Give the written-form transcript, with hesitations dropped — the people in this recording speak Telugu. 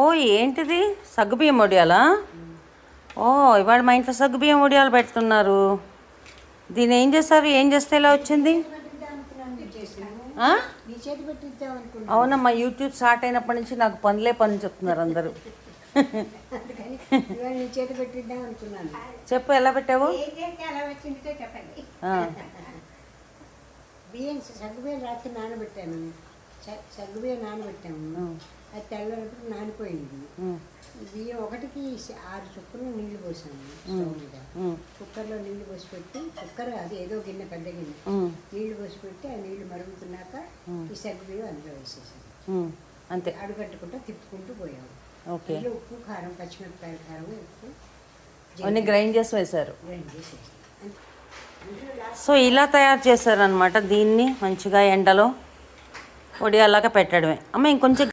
ఓ ఏంటిది సగ్గుబియ్యం వడియాలా? ఓ ఇవాళ మా ఇంట్లో సగ్గుబియ్యం వడియాలు పెడుతున్నారు. దీన్ని ఏం చేస్తారు? ఏం చేస్తే ఇలా వచ్చింది? అవునమ్మా, యూట్యూబ్ స్టార్ట్ అయినప్పటి నుంచి నాకు పనులే పని చెప్తున్నారు అందరూ. చెప్పు, ఎలా పెట్టావు? బియ్యం సగ్గుబియ్యం రాత్రి నానబెట్టాను. సగ్గుబియ్యం నానబెట్టాము. అది తెల్లప్పుడు నానిపోయింది. బియ్యం ఒకటికి 6 చుక్కలు నీళ్లు పోసాను స్టవ్ మీద. కుక్కర్లో నీళ్లు పోసి పెట్టి, కుక్కర్ అది ఏదో గిన్నె, పెద్ద గిన్నె, నీళ్లు పోసి పెట్టి ఆ నీళ్లు మరుగుతున్నాక ఈ సగ్గుబియ్యం అందులో వేసేసాను. అంతే, అడుగట్టుకుంటూ తిప్పుకుంటూ పోయాము. ఓకే. ఉప్పు, కారం, పచ్చిమిరపకాయల కారం, ఉప్పు అన్నీ గ్రైండ్ చేసి వేశారు. గ్రైండ్ చేసేసి సో ఇలా తయారు చేశారనమాట. దీన్ని మంచిగా ఎండలో వడియాలాగా పెట్టడమే. అమ్మ ఇంకొంచెం